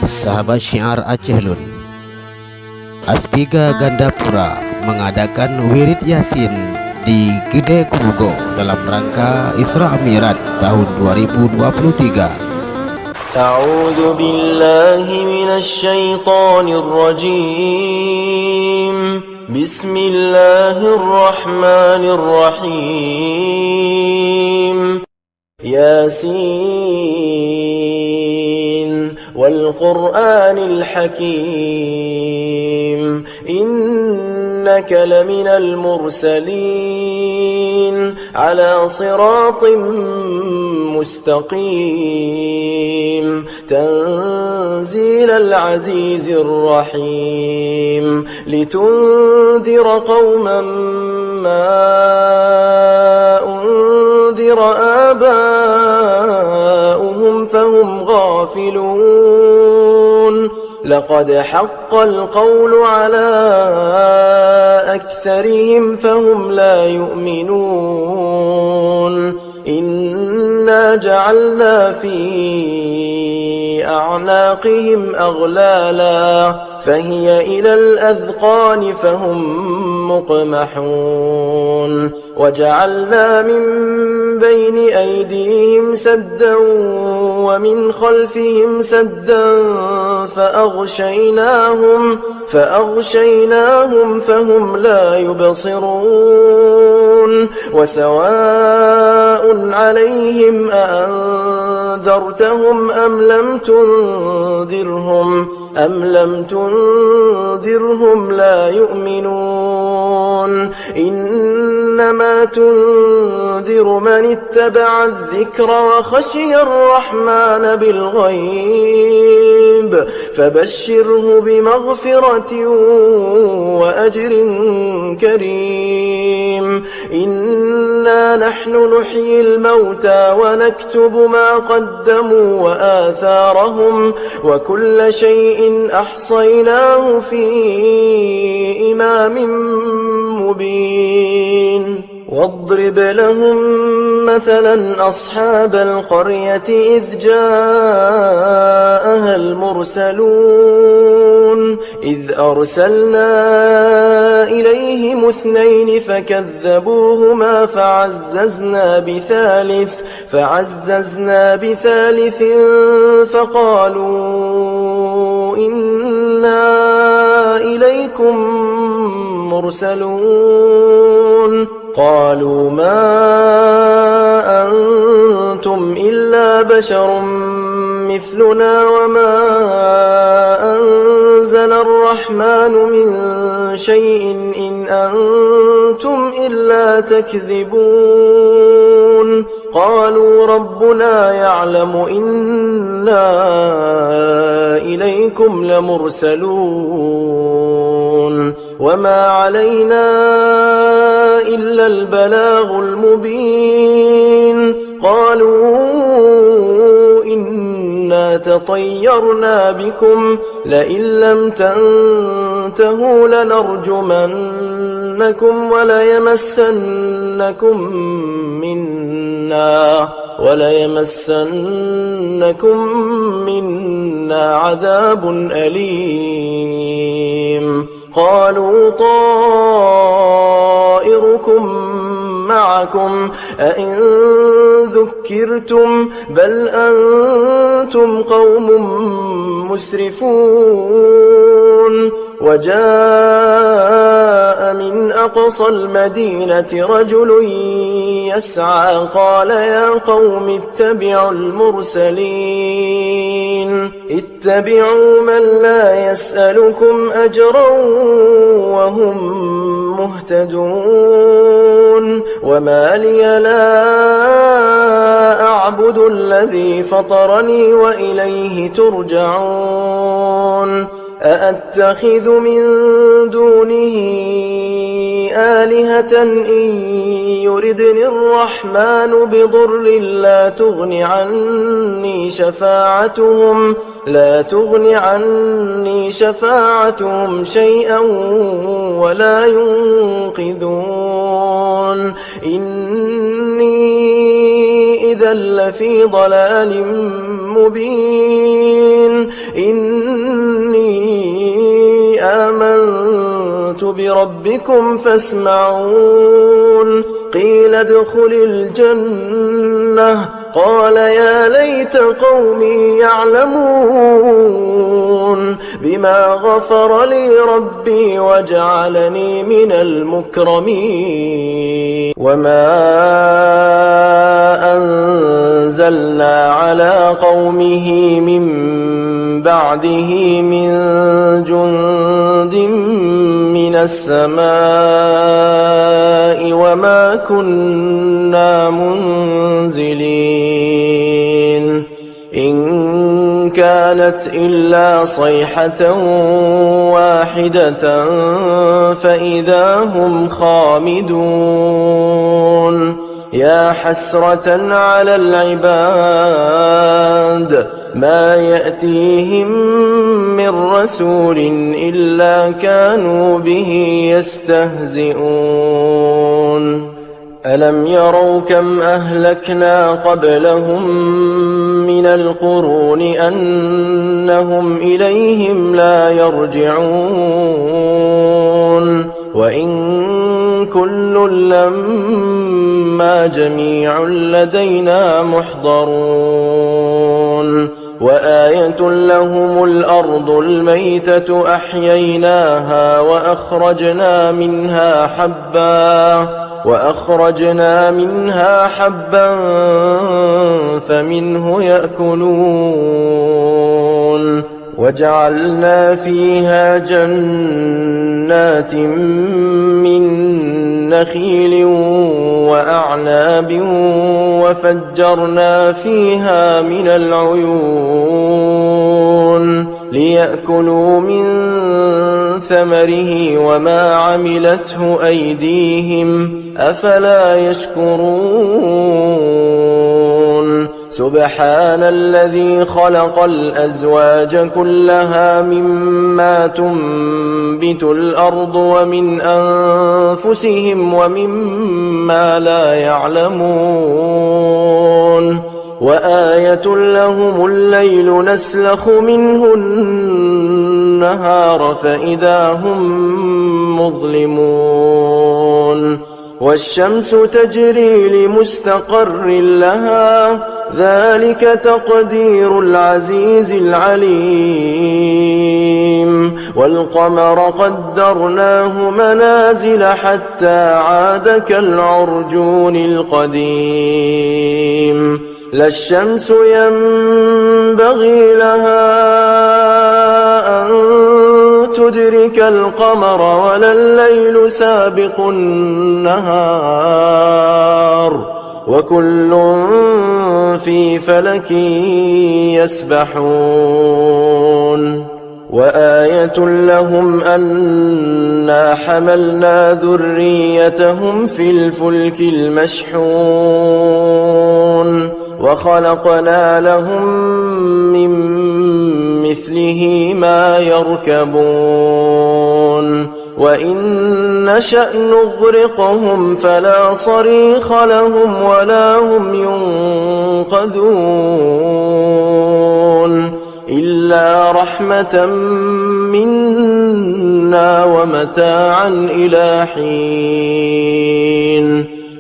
Sahabat Syiar Aceh Lun, Aspiga Gandapura mengadakan wirid Yasin di Gede Kurugo dalam rangka Isra Mi'raj tahun 2023. A'udzu billahi minasy syaithanir rajim. Bismillahirrahmanirrahim. Yasin wal Qur'anil Hakim. Innaka laminal mursalin ala siratin مستقيم تنزيل العزيز الرحيم لتنذر قوما ما أنذر آباؤهم فهم غافلون لقد حق القول على أكثرهم فهم لا يؤمنون إنا جعلنا في أعناقهم أغلالا فهي إلى الأذقان فهم مقمحون وجعلنا من بين أيديهم سدا ومن خلفهم سدا فأغشيناهم فهم لا يبصرون وسواء عليهم أأنذرتهم أم لم تنذرهم لا يؤمنون إنما تنذر من اتبع الذكر وخشي الرحمن بالغيب فبشره بمغفرة وأجر كريم إنا نحن نحيي الموتى ونكتب ما قدموا وآثارهم وكل شيء أحصيناه في إمام مبين واضرب لهم مثلا أصحاب القرية إذ جاءها المرسلون إذ أرسلنا إليهم 2 فكذبوهما فعززنا بثالث فقالوا إنا إليكم مرسلون قالوا ما أنتم إلا بشر مثلنا وما أنزل الرحمن من شيء إن أنتم إلا تكذبون قالوا ربنا يعلم إنا إليكم لمرسلون وما علينا إلا البلاغ المبين قالوا إنا تطيرنا بكم لئن لم تنتهوا لنرجمنكم وليمسنكم منا عذاب أليم قالوا طائركم معكم أئن ذكرتم بل أنتم قوم مسرفون وجاء من أقصى المدينة رجل يسعى قال يا قوم اتبعوا المرسلين اتبعوا من لا يسألكم أجرا وهم مهتدون وما لي لا أعبد الذي فطرني وإليه ترجعون أأتخذ من دونه آلهة إن يردني الرحمن بضر لا تغن عني شفاعتهم شيئا ولا ينقذون إني إذا لفي ضلال مبين إني آمنت بربكم فاسمعون قيل ادخل الجنة قال يا ليت قومي يعلمون بما غفر لي ربي وجعلني من المكرمين وما أنزلنا على قومه من بعده من جند من السماء وما كنا منزلين إن كانت إلا صيحة واحدة فإذا هم خامدون يا حسرة على العباد ما يأتيهم من رسول إلا كانوا به يستهزئون ألم يروا كم أهلكنا قبلهم من القرون أنهم إليهم لا يرجعون وإن كل لما جميع لدينا محضرون وآية لهم الأرض الميتة أحييناها وأخرجنا منها حبا فمنه يأكلون وجعلنا فيها جنات من نخيل وأعناب وفجرنا فيها من العيون ليأكلوا من ثمره وما عملته أيديهم أفلا يشكرون سبحان الذي خلق الأزواج كلها مما تنبت الأرض ومن أنفسهم ومما لا يعلمون وآية لهم الليل نسلخ منه النهار فإذا هم مظلمون والشمس تجري لمستقر لها ذلك تقدير العزيز العليم والقمر قدرناه منازل حتى عاد كالعرجون القديم لا الشمس ينبغي لها أن تدرك القمر ولا الليل سابق النهار وكل في فلك يسبحون وآية لهم أنا حملنا ذريتهم في الفلك المشحون وخلقنا لهم من مثله ما يركبون وإن نشأ نغرقهم فلا صريخ لهم ولا هم ينقذون إلا رحمة منا ومتاعا إلى حين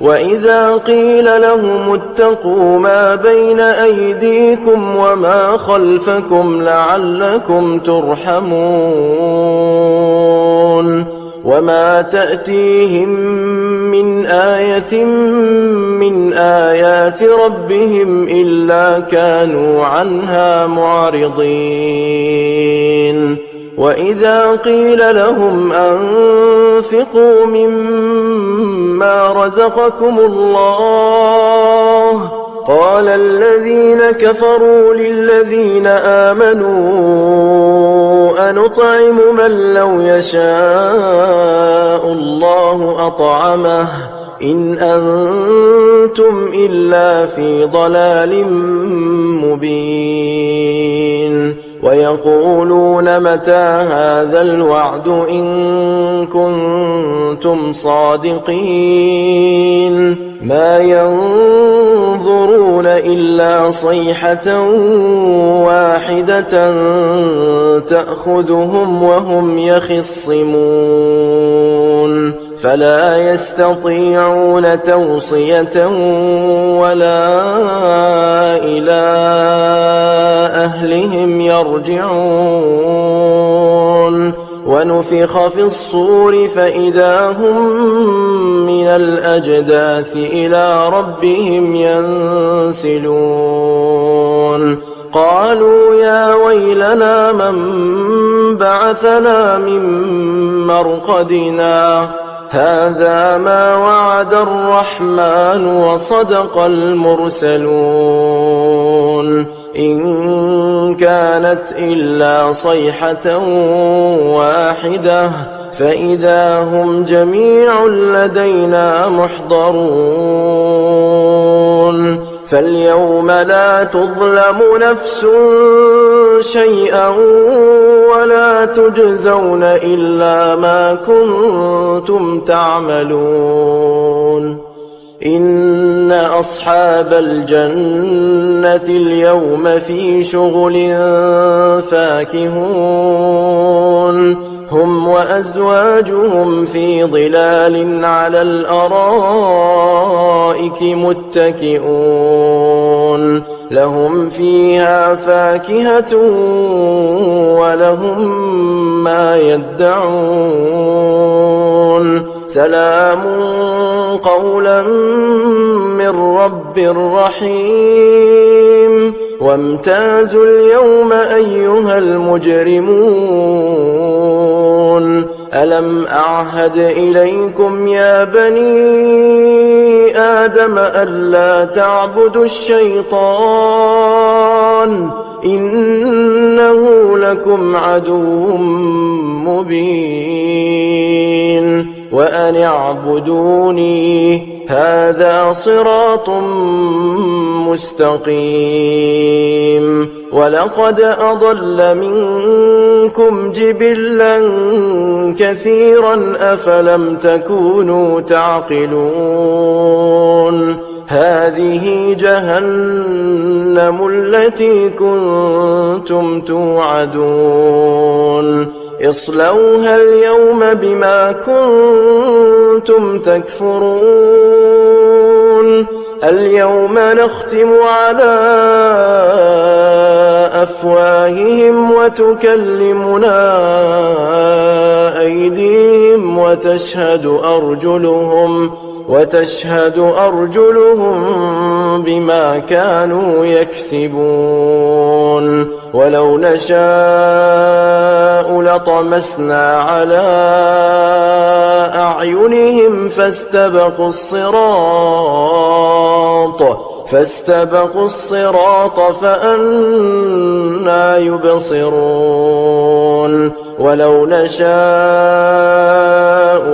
وإذا قيل لهم اتقوا ما بين أيديكم وما خلفكم لعلكم ترحمون وما تأتيهم من آية من آيات ربهم إلا كانوا عنها معرضين وإذا قيل لهم أنفقوا مما رزقكم الله قال الذين كفروا للذين آمنوا أنطعم من لو يشاء الله أطعمه إن أنتم إلا في ضلال مبين ويقولون متى هذا الوعد إن كنتم صادقين ما ينظرون إلا صيحة واحدة تأخذهم وهم يخصمون فلا يستطيعون توصية ولا إلى أهلهم يرجعون ونفخ في الصور فإذا هم من الأجداث إلى ربهم ينسلون قالوا يا ويلنا من بعثنا من مرقدنا هذا ما وعد الرحمن وصدق المرسلون إن كانت إلا صيحة واحدة فإذا هم جميع لدينا محضرون فاليوم لا تظلم نفس شيئا ولا تجزون إلا ما كنتم تعملون إن أصحاب الجنة اليوم في شغل فاكهون هم وأزواجهم في ظلال على الأرائك متكئون لهم فيها فاكهة ولهم ما يدعون سلام قولا من رب رحيم وامتازوا اليوم أيها المجرمون ألم أعهد إليكم يا بني آدم ألا تعبدوا الشيطان إنه لكم عدو مبين وأن اعبدوني هذا صراط مستقيم ولقد أضل منكم جبلا كثيرا أفلم تكونوا تعقلون هذه جهنم التي كنتم توعدون اصلوها اليوم بما كنتم تكفرون اليوم نختم على أفواههم وتكلمنا أيديهم وتشهد أرجلهم بما كانوا يكسبون ولو نشاء لطمسنا على أعينهم فاستبقوا الصراط فأنى يبصرون ولو نشاء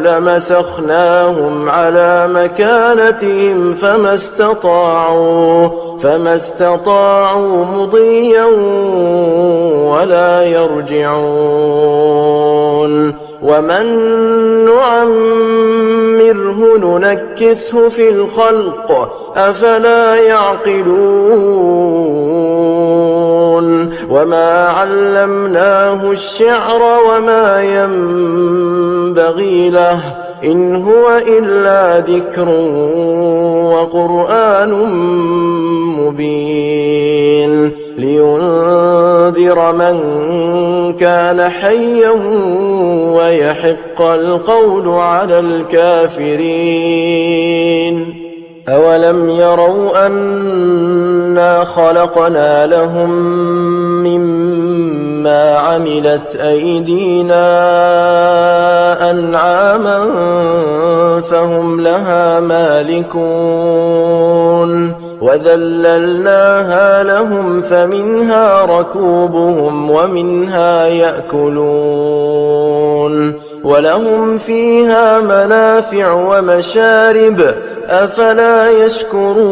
لمسخناهم على مكانتهم فما استطاعوا مضيا ولا يرجعون ومن نعمره ننكسه في الخلق أفلا يعقلون وما علمناه الشعر وما ينبغي له إن هو إلا ذكر وقرآن مبين لينذر من كان حيا ويحق القول على الكافرين أولم يروا أنا خلقنا لهم مما عملت أيدينا أنعاما فهم لها مالكون وذللناها لهم فمنها ركوبهم ومنها يأكلون ولهم فيها منافع ومشارب أفلا يشكرون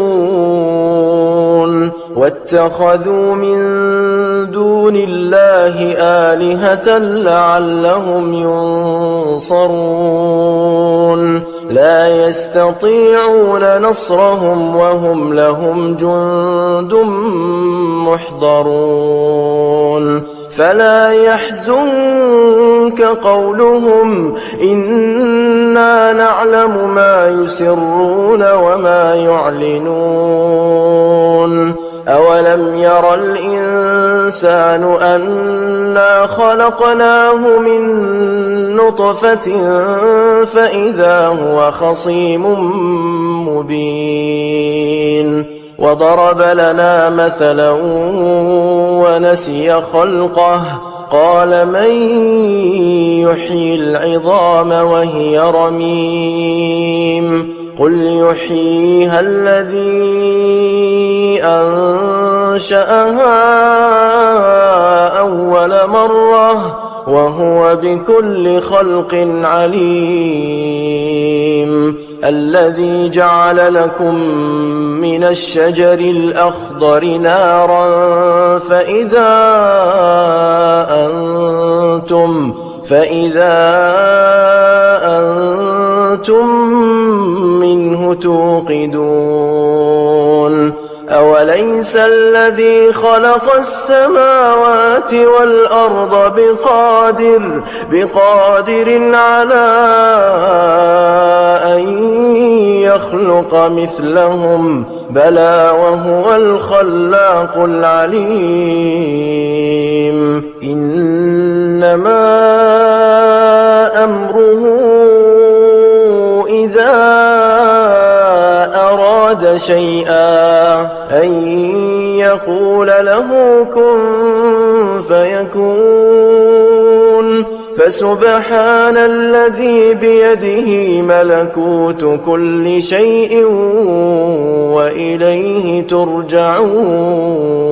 واتخذوا من دون الله آلهة لعلهم ينصرون لا يستطيعون نصرهم وهم لهم جند محضرون فلا يحزنك قولهم إنا نعلم ما يسرون وما يعلنون أولم ير الإنسان أنا خلقناه من نطفة فإذا هو خصيم مبين وضرب لنا مثلا ونسي خلقه قال من يحيي العظام وهي رميم قل يحييها الذي أنشأها أول مرة وهو بكل خلق عليم الذي جعل لكم من الشجر الأخضر نارا فإذا أنتم منه توقدون أوليس الذي خلق السماوات والأرض بقادر على أن يخلق مثلهم بلى وهو الخلاق العليم إنما أمره إذا أراد شيئا أن يقول له كن فيكون فسبحان الذي بيده ملكوت كل شيء وإليه ترجعون